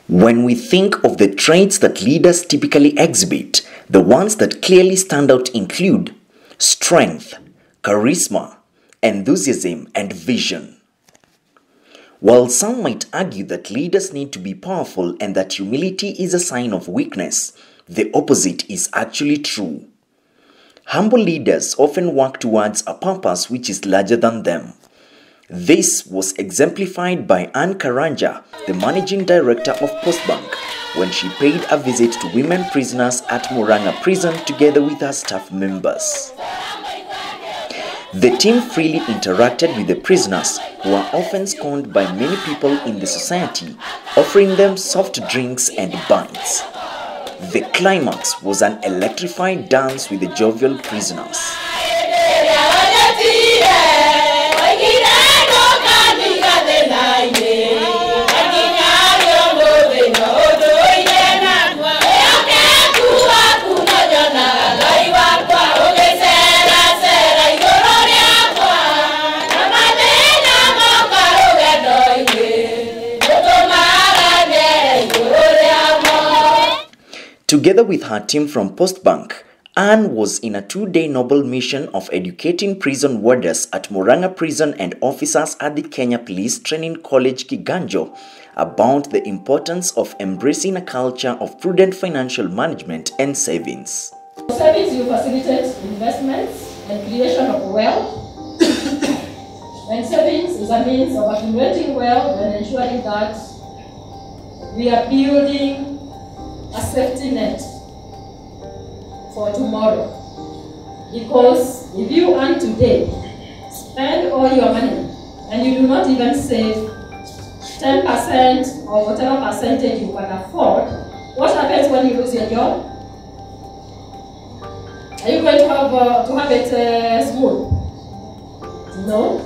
When we think of the traits that leaders typically exhibit, the ones that clearly stand out include strength, charisma, enthusiasm, and vision. While some might argue that leaders need to be powerful and that humility is a sign of weakness, the opposite is actually true. Humble leaders often work towards a purpose which is larger than them. This was exemplified by Anne Karanja, the managing director of Postbank, when she paid a visit to women prisoners at Murang'a prison together with her staff members. The team freely interacted with the prisoners, who are often scorned by many people in the society, offering them soft drinks and bites. The climax was an electrified dance with the jovial prisoners. Together with her team from Postbank, Anne was in a 2-day noble mission of educating prison warders at Murang'a Prison and officers at the Kenya Police Training College Kiganjo about the importance of embracing a culture of prudent financial management and savings. Savings will facilitate investments and creation of wealth. And savings is a means of accumulating wealth and ensuring that we are building a safety net for tomorrow. Because if you earn today, spend all your money, and you do not even save 10% or whatever percentage you can afford, what happens when you lose your job? Are you going to have it smooth? No.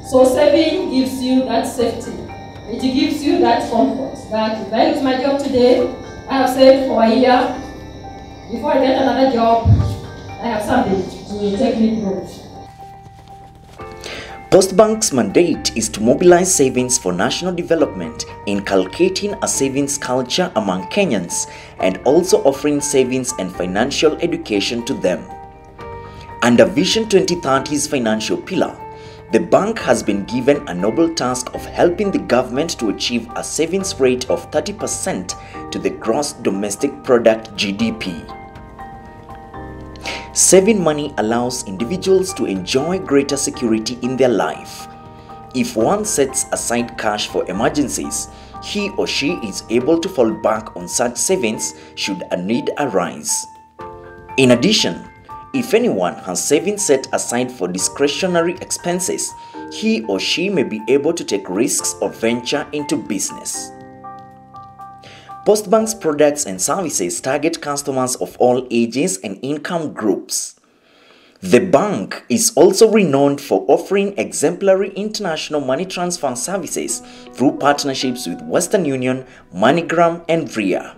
So saving gives you that safety. It gives you that comfort that if I lose my job today, I have saved for a year. Before I get another job, I have something to take me through. Postbank's mandate is to mobilize savings for national development, inculcating a savings culture among Kenyans and also offering savings and financial education to them. Under Vision 2030's financial pillar, the bank has been given a noble task of helping the government to achieve a savings rate of 30% to the gross domestic product (GDP). Saving money allows individuals to enjoy greater security in their life. If one sets aside cash for emergencies, he or she is able to fall back on such savings should a need arise. In addition, if anyone has savings set aside for discretionary expenses, he or she may be able to take risks or venture into business. Postbank's products and services target customers of all ages and income groups. The bank is also renowned for offering exemplary international money transfer services through partnerships with Western Union, MoneyGram, and RIA.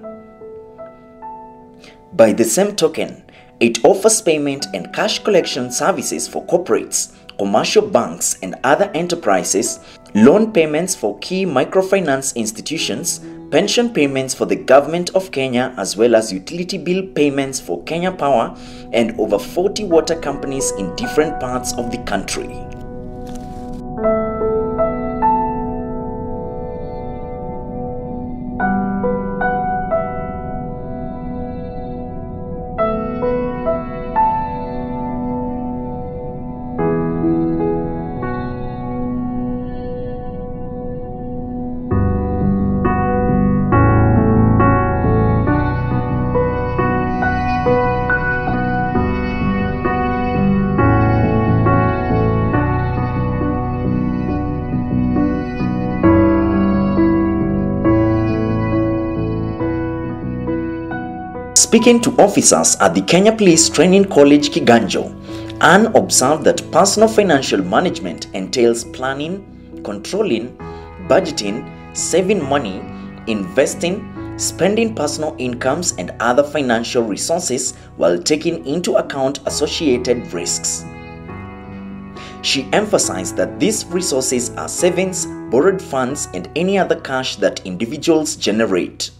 By the same token, it offers payment and cash collection services for corporates, commercial banks and other enterprises, loan payments for key microfinance institutions, pension payments for the government of Kenya, as well as utility bill payments for Kenya Power and over 40 water companies in different parts of the country. Speaking to officers at the Kenya Police Training College Kiganjo, Anne observed that personal financial management entails planning, controlling, budgeting, saving money, investing, spending personal incomes and other financial resources while taking into account associated risks. She emphasized that these resources are savings, borrowed funds, and any other cash that individuals generate.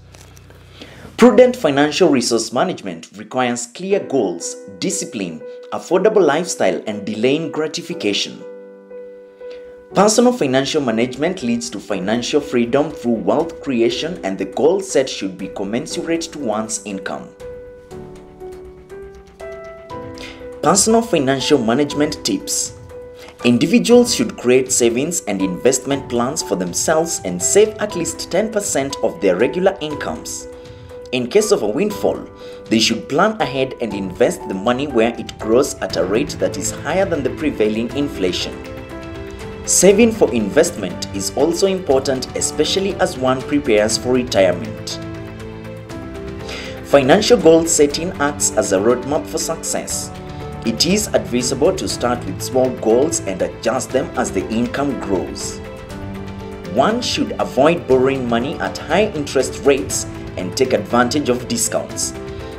Prudent financial resource management requires clear goals, discipline, affordable lifestyle, and delaying gratification. Personal financial management leads to financial freedom through wealth creation, and the goal set should be commensurate to one's income. Personal financial management tips. Individuals should create savings and investment plans for themselves and save at least 10% of their regular incomes. In case of a windfall, they should plan ahead and invest the money where it grows at a rate that is higher than the prevailing inflation. Saving for investment is also important, especially as one prepares for retirement. Financial goal setting acts as a roadmap for success. It is advisable to start with small goals and adjust them as the income grows. One should avoid borrowing money at high interest rates and take advantage of discounts.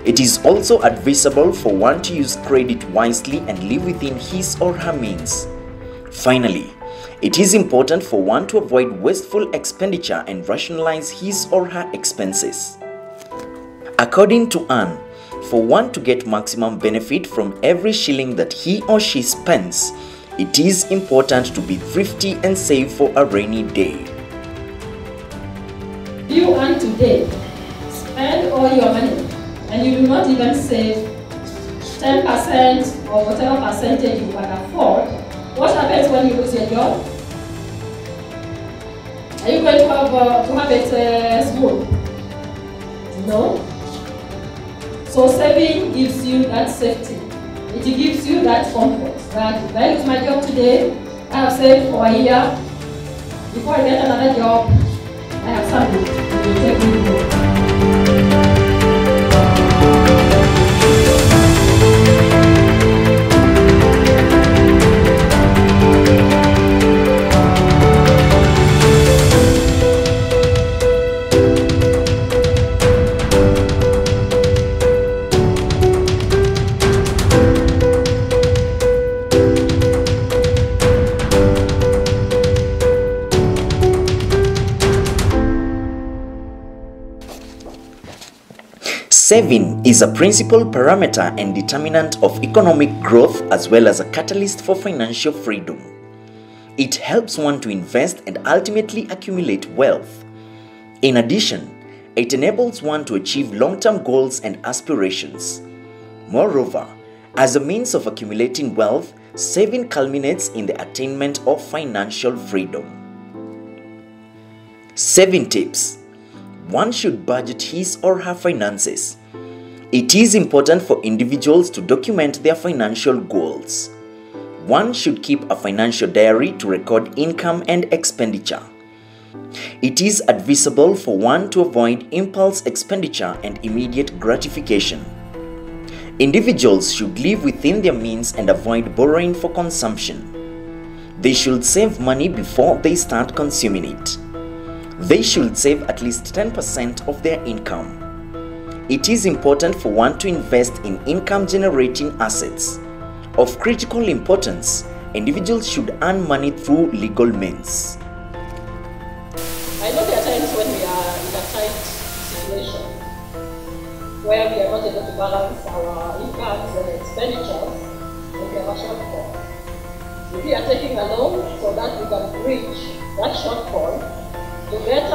It is also advisable for one to use credit wisely and live within his or her means. Finally, it is important for one to avoid wasteful expenditure and rationalize his or her expenses. According to Anne, for one to get maximum benefit from every shilling that he or she spends, it is important to be thrifty and save for a rainy day. You earn today, spend all your money, and you do not even save 10% or whatever percentage you can afford. What happens when you lose your job? Are you going to have it smooth? No. So saving gives you that safety. It gives you that comfort that if I lose my job today, I have saved for a year. Before I get another job, I have something to take me home. 7 is a principal parameter and determinant of economic growth as well as a catalyst for financial freedom. It helps one to invest and ultimately accumulate wealth. In addition, it enables one to achieve long-term goals and aspirations. Moreover, as a means of accumulating wealth, saving culminates in the attainment of financial freedom. 7 tips. One should budget his or her finances. It is important for individuals to document their financial goals. One should keep a financial diary to record income and expenditure. It is advisable for one to avoid impulse expenditure and immediate gratification. Individuals should live within their means and avoid borrowing for consumption. They should save money before they start consuming it. They should save at least 10% of their income. It is important for one to invest in income-generating assets. Of critical importance, individuals should earn money through legal means. I know there are times when we are in a tight situation where we are not able to balance our incomes and expenditures and we have a shortfall. If we are taking a loan so that we can reach that shortfall, to get us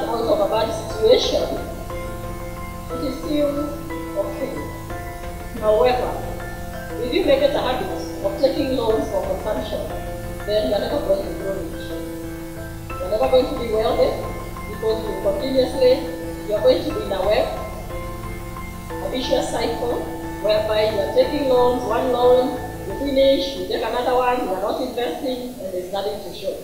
out of a bad situation, it is still okay. However, if you make it a habit of taking loans for consumption, then you are never going to grow rich. You are never going to be wealthy because you are going to be in a vicious cycle whereby you are taking loans, one loan, you finish, you take another one, you are not investing, and there is nothing to show.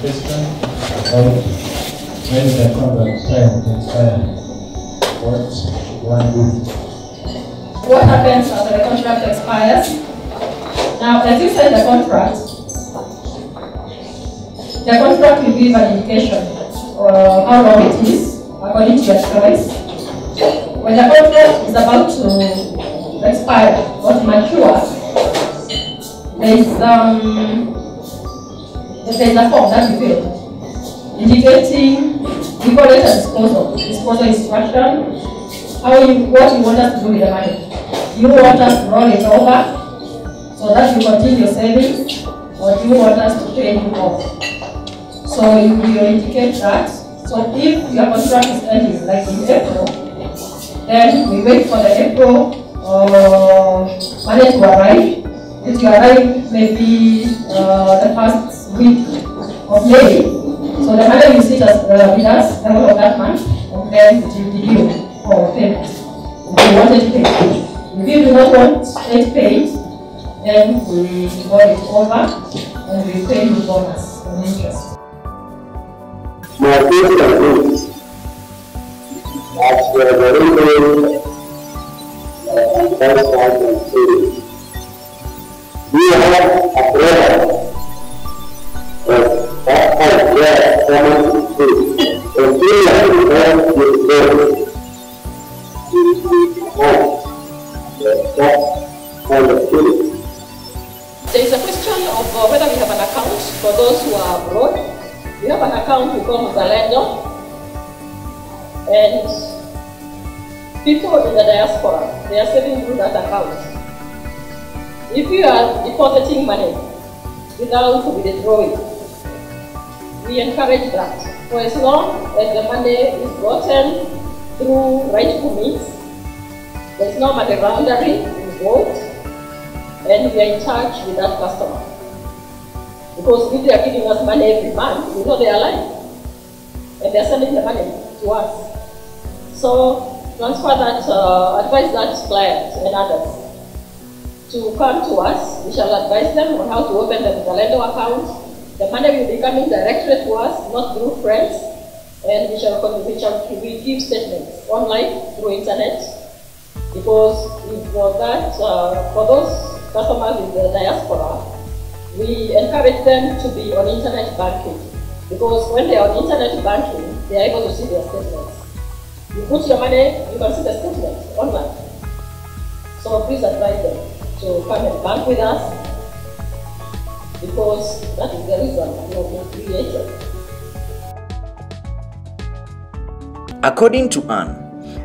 Question. when the contract time expires, what one do? What happens after the contract expires? Now, as you said, the contract will give an indication of how long it is, according to your choice. When the contract is about to expire or to mature, there's a form that you fill indicating, we call it a disposal instruction, what you want us to do with the money. Do you want us to roll it over so that you continue savings, or do you want us to pay you off? So you will indicate that. So if your contract is ending, like in April, then we wait for the April money to arrive. It will arrive maybe the first week of May. So the money will sit as with us the whole of that month, and then it will be due for payment. If you want it paid. If you do not want it paid, then we roll it over and we pay you bonus and interest. My question is that we are very we have a brother that has someone to say, and we have to learn to There is a question of whether we have an account for those who are abroad. We have an account we call Zalendo, and people in the diaspora, they are saving through that account. If you are depositing money without withdrawing, we encourage that. For as long as the money is gotten through rightful means, there is no money laundering involved, and we are in touch with that customer. Because if they are giving us money every month, we know they are lying, and they are sending the money to us. So transfer that, advise that client and others to come to us. We shall advise them on how to open the Zalendo account. The money will be coming directly to us, not through friends, and we give statements online through internet. Because for that, for those customers in the diaspora, we encourage them to be on internet banking. Because when they are on internet banking, they are able to see their statements. You put your money, you can see the statement online. So please advise them to come and bank with us, because that is the reason we have been created. According to Anne,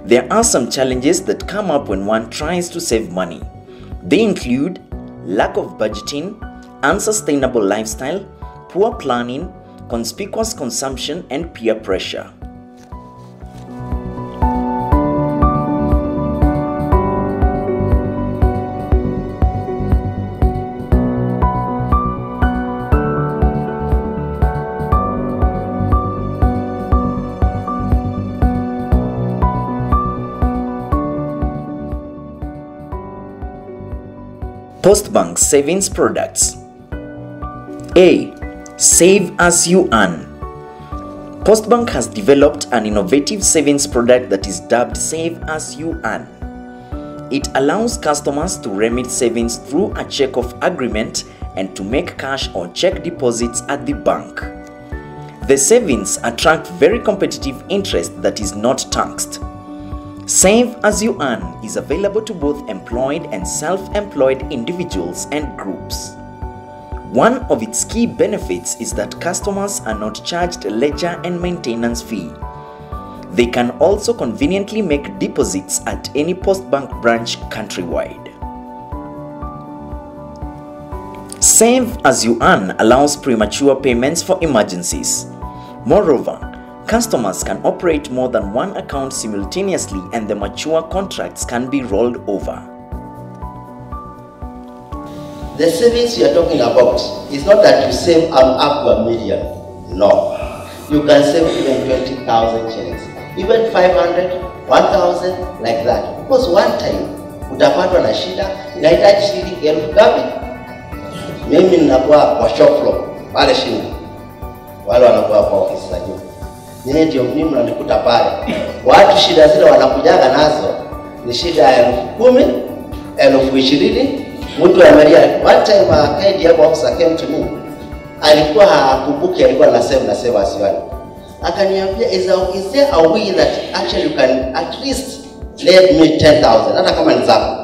there are some challenges that come up when one tries to save money. They include lack of budgeting, unsustainable lifestyle, poor planning, conspicuous consumption, and peer pressure. Postbank savings products. A. Save as you earn. Postbank has developed an innovative savings product that is dubbed Save as you earn. It allows customers to remit savings through a check-off agreement and to make cash or check deposits at the bank. The savings attract very competitive interest that is not taxed. Save as you earn is available to both employed and self-employed individuals and groups. One of its key benefits is that customers are not charged a ledger and maintenance fee. They can also conveniently make deposits at any Postbank branch countrywide. Save as you earn allows premature payments for emergencies. Moreover, customers can operate more than one account simultaneously, and the mature contracts can be rolled over. The savings you are talking about is not that you save up to $1 million. No. You can save even 20,000 shillings, even 500, 1,000, like that. Because one time, utapatwa na shida, inahitaji shilingi 10,000. Mimi ninakuwa kwa shop floor, pale chini. Wale wanakuwa kwa ofisi za juu. Nyinyi ndio mimi mnanikuta pale. Watu shida zile wanakujaga nazo ni shida ya 10,000, 20,000. Mtu amelia. One time a head officer came to me. Alikuwa hakumbuki alikuwa na save asiwani. Akaniambia is there a way that actually you can at least lend me 10,000 hata kama ni zako.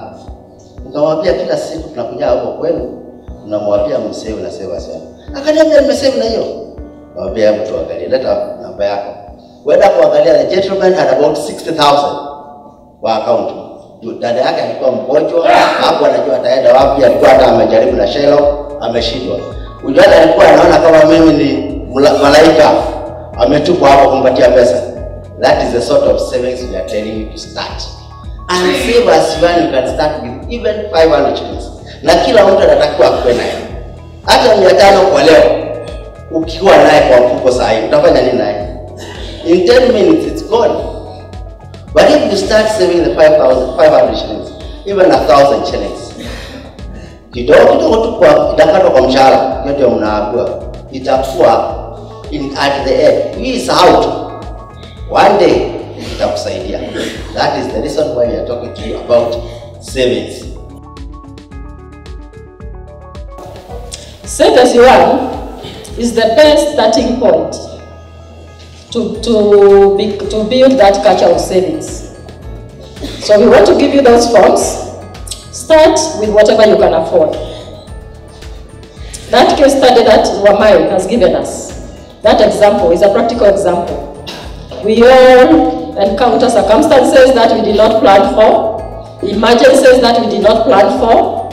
Nikamwambia kila siku tunakuja hapo kwenu tunamwambia msave asiwani. Akaniambia nimesave na hiyo. Nikamwambia hebu tuangalie leta namba yako. Wenda kuangalia the gentleman had about 60,000 kwa account. Dada yake alikuwa mgonjwa, hapo anajua ataenda wapi, alikuwa hata amejaribu na Shelo, ameshindwa. Ujana alikuwa anaona kama mimi ni malaika ametupwa hapo kumpatia pesa. That is the sort of savings we are telling you to start. And save as you can start with even 500 shillings. Na kila mtu anatakiwa akuwe naye. Hata 500 kwa leo ukiwa naye kwa mfuko saa hii utafanya nini naye? In 10 minutes it's gone. But if you start saving the 500 shillings, even 1,000 shillings, kidogo tu kwa itakatwa kwa mshahara, yote mnaambiwa itakuwa at the end. Hii is out. One day itakusaidia. That is the reason why we are talking to you about savings. Save as you earn is the best starting point to build that culture of savings. So we want to give you those forms. Start with whatever you can afford. That case study that Wamai has given us, that example is a practical example. We all encounter circumstances that we did not plan for, emergencies that we did not plan for.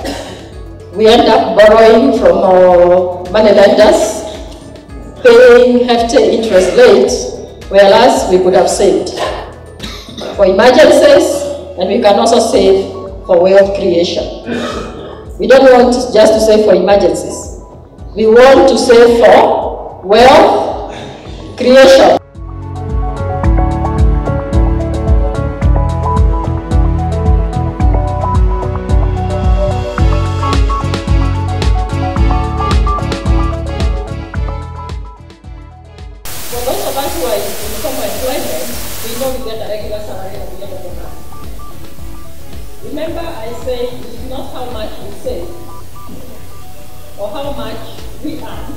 We end up borrowing from our money lenders, paying hefty interest rates, whereas we could have saved for emergencies, and we can also save for wealth creation. We don't want just to save for emergencies. We want to save for wealth creation. For those of us who are in formal employment, we know we get a regular salary at the end of the month. Remember, I say it is not how much we save or how much we earn,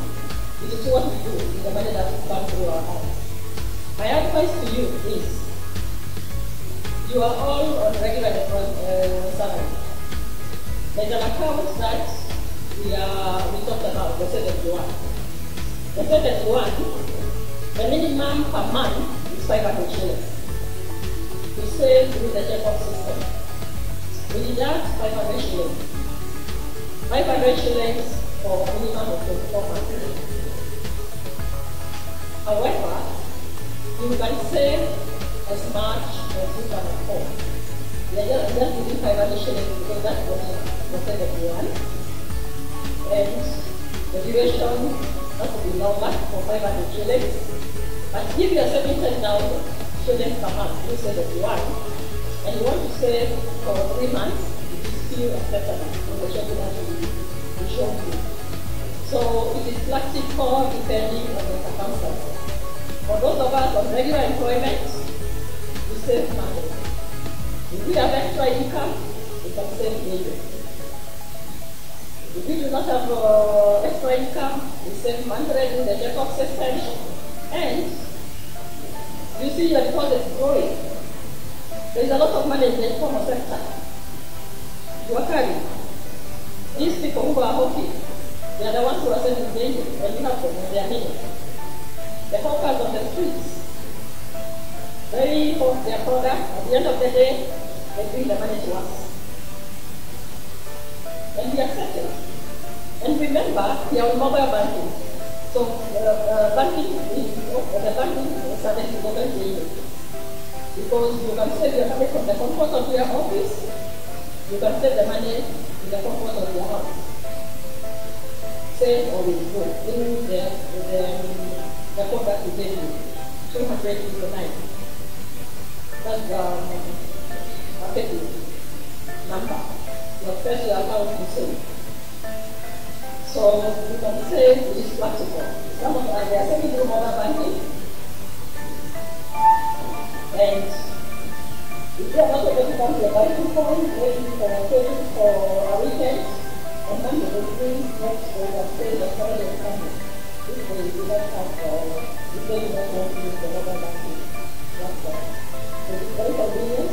it is what we do with the money that comes through our hands. My advice to you is, you are all on regular salary. There's an account that we talked about, the 71. The 71, the minimum per month is 500 shillings. We save through the check-off system. We deduct 500 shillings. 500 shillings for a minimum of 24 months. However, you can save as much as you can afford. We are just giving 500 shillings because that's what the 71. And the duration has to be longer for 500 shillings. But if you are saving 10,000 shillings per month, you save 71, and you want to save for 3 months, it is still acceptable from the schedule that we show you. So it is flexible depending on the circumstances. For those of us on regular employment, we save money. If we have extra income, we can save millions. If we do not have extra income, we save 100 in the check-off system. And you see that because it's growing, there is a lot of money in the informal sector. Wakari, these people who are hawking, they are the ones who are sending danger, and you have them when they are needed. The hawkers on the streets, they hope their product, at the end of the day, they bring the money to us. And we accept it. And remember, we are on mobile banking. So the banking is started to go daily. Because you can save your money from the comfort of your office, you can save the money in the comfort of your house. Save or withdraw. In the code that we gave you, 200 into 9. That's the marketing number. Your first account to save. So you can say it is flexible. Some of they are saving through mobile banking. And if they are not able to come to a biting point, maybe for savings for a weekend, and come to the things next day that say the family is coming. If they do not have, if they do not want to use the rubber banking, that's all. So it's very convenient,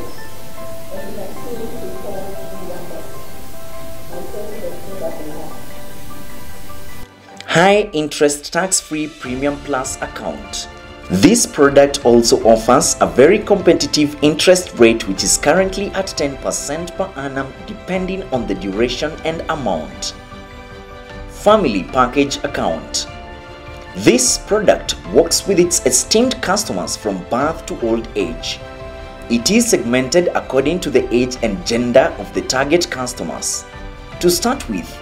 and you can see it before you want that. And so the thing that we have. High interest tax-free Premium Plus account. This product also offers a very competitive interest rate, which is currently at 10% per annum depending on the duration and amount. Family Package Account. This product works with its esteemed customers from birth to old age. It is segmented according to the age and gender of the target customers. To start with,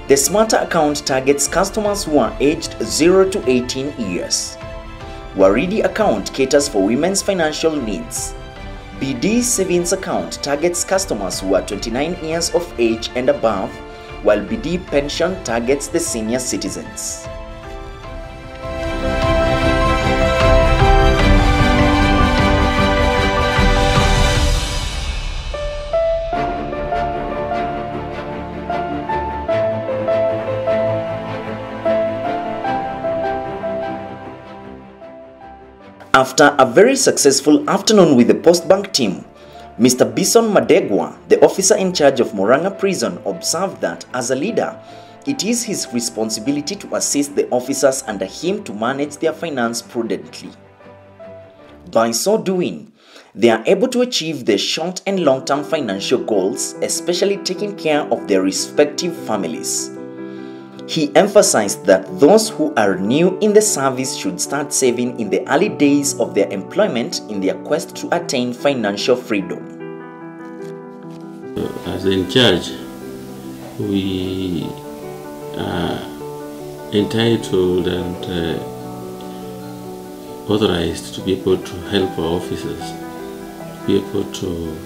the Smarter account targets customers who are aged 0 to 18 years. Waridi account caters for women's financial needs. BD Savings account targets customers who are 29 years of age and above, while BD Pension targets the senior citizens. After a very successful afternoon with the Postbank team, Mr. Bison Madegwa, the officer in charge of Moranga Prison, observed that as a leader, it is his responsibility to assist the officers under him to manage their finance prudently. By so doing, they are able to achieve their short and long-term financial goals, especially taking care of their respective families. He emphasized that those who are new in the service should start saving in the early days of their employment in their quest to attain financial freedom. As in charge, we are entitled and authorized to be able to help our officers to be able to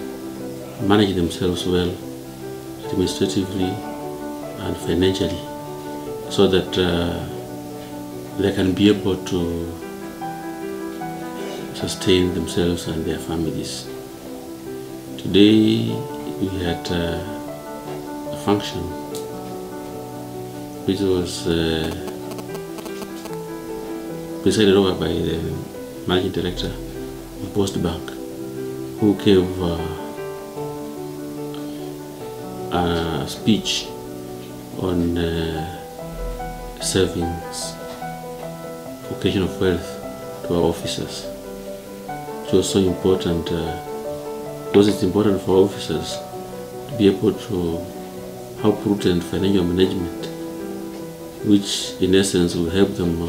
manage themselves well, administratively and financially, so that they can be able to sustain themselves and their families. Today we had a function which was presided over by the managing director of Postbank, who gave a speech on savings, vocation of wealth to our officers. It was so important because it's important for officers to be able to have prudent financial management, which in essence will help them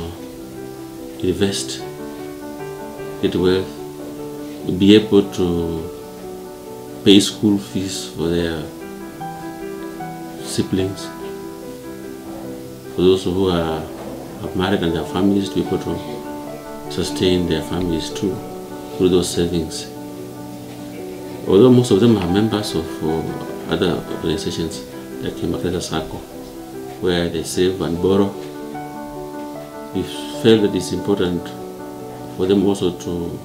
invest, get wealth, be able to pay school fees for their siblings, for those who are married and their families, to be able to sustain their families too through those savings. Although most of them are members of other organizations like Makreta Sacco, where they save and borrow, we felt that it's important for them also to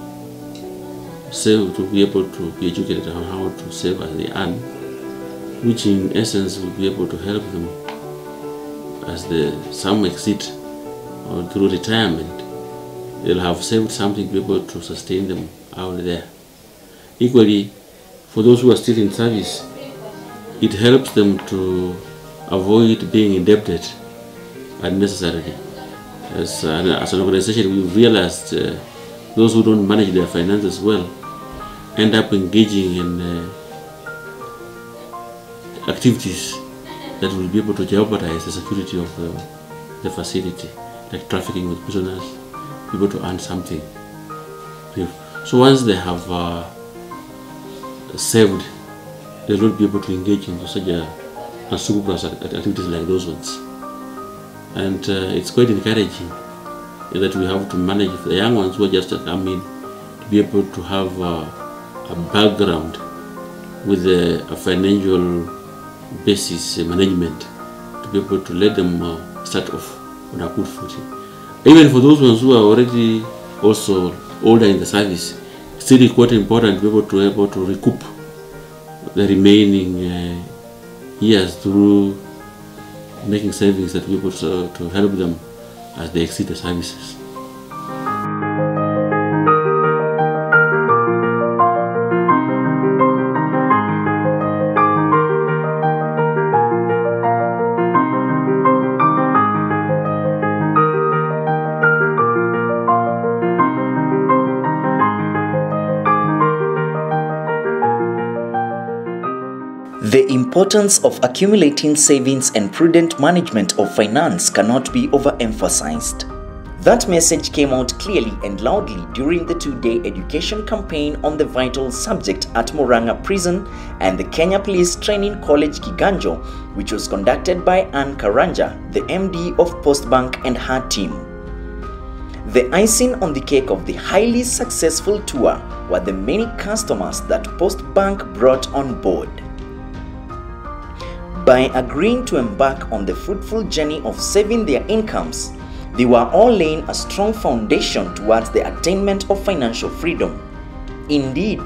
save, to be able to be educated on how to save as they earn, which in essence will be able to help them as some exit or through retirement. They'll have saved something to be able to sustain them out there. Equally, for those who are still in service, it helps them to avoid being indebted unnecessarily. As an organization, we've realized those who don't manage their finances well end up engaging in activities that will be able to jeopardize the security of the facility, like trafficking with prisoners, able to earn something. So once they have saved, they will be able to engage in such unscrupulous activities like those ones. And it's quite encouraging that we have to manage the young ones who are just coming to be able to have a background with a financial basis management, to be able to let them start off on a good footing. Even for those ones who are already also older in the service, it's still quite important to be able to recoup the remaining years through making savings that we able to help them as they exceed the services. The importance of accumulating savings and prudent management of finance cannot be overemphasized. That message came out clearly and loudly during the two-day education campaign on the vital subject at Murang'a Prison and the Kenya Police Training College Kiganjo, which was conducted by Anne Karanja, the MD of Postbank, and her team. The icing on the cake of the highly successful tour were the many customers that Postbank brought on board. By agreeing to embark on the fruitful journey of saving their incomes, they were all laying a strong foundation towards the attainment of financial freedom. Indeed,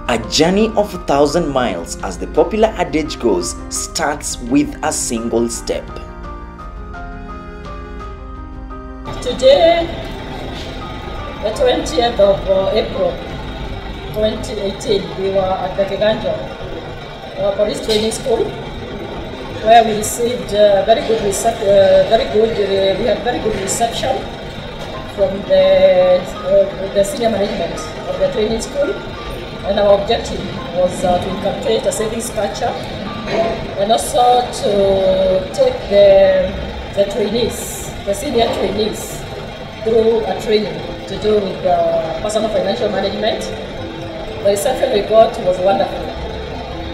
a journey of 1,000 miles, as the popular adage goes, starts with a single step. Today, the 20th of April 2018, we were at the Kiganjo Police Training School, where we received we had very good reception from the senior management of the training school, and our objective was to inculcate a savings culture and also to take the trainees, the senior trainees, through a training to do with personal financial management. The reception we got was wonderful.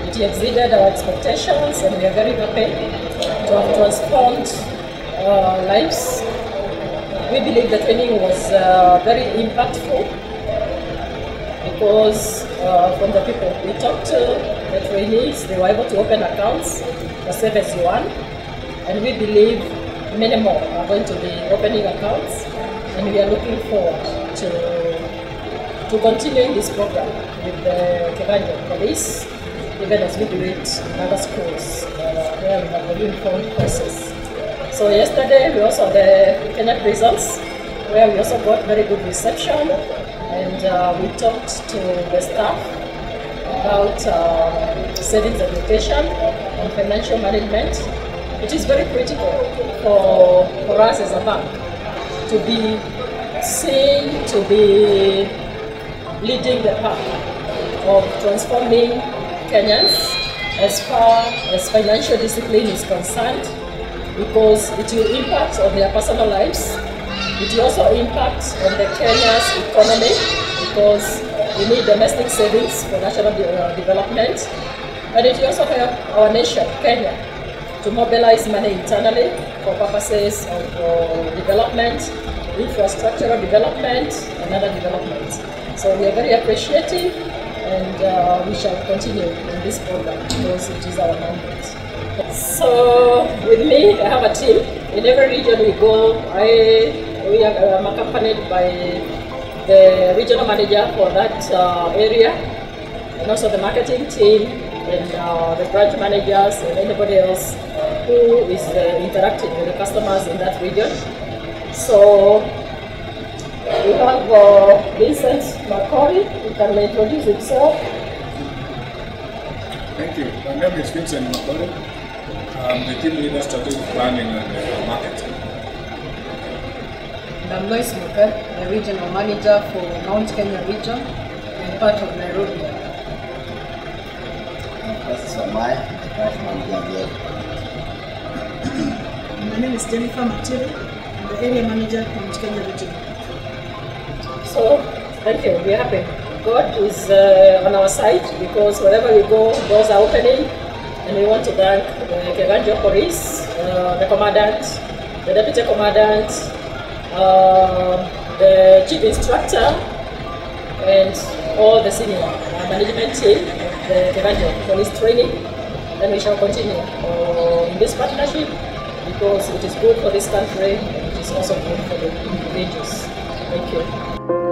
It exceeded our expectations, and we are very happy to have transformed lives. We believe the training was very impactful because from the people we talked to, the trainees, they were able to open accounts for Save as You Earn, and we believe many more are going to be opening accounts, and we are looking forward to continuing this program with the Kiganjo Police, even as we do it in other schools where we have a uniform process. So yesterday we also had the Kenya prisons, where we also got very good reception, and we talked to the staff about savings education and financial management. It is very critical for us as a bank to be seen to be leading the path of transforming Kenyans as far as financial discipline is concerned, because it will impact on their personal lives. It will also impact on the Kenya's economy, because we need domestic savings for national development, and it will also help our nation, Kenya, to mobilize money internally for purposes of development, infrastructural development, and other development. So we are very appreciative, and we shall continue in this program because it is our mandate. So with me, I have a team. In every region we go, we are accompanied by the regional manager for that area, and also the marketing team, and the branch managers, and anybody else who is interacting with the customers in that region. So we have Vincent Makori, who can introduce himself. Thank you. My name is Vincent Makori. I'm the team leader, strategic planning and marketing. And I'm Lois Muka, the regional manager for Mount Kenya region and part of Nairobi. This is Omar, the branch manager. My name is Jennifer Matiri. I'm the area manager for Mount Kenya region. So, thank you. We are happy. God is on our side, because wherever we go, doors are opening, and we want to thank the Kiganjo Police, the commandant, the deputy commandant, the chief instructor, and all the senior management team, the Kiganjo Police Training. And we shall continue in this partnership, because it is good for this country, and it is also good for the individuals. Thank you.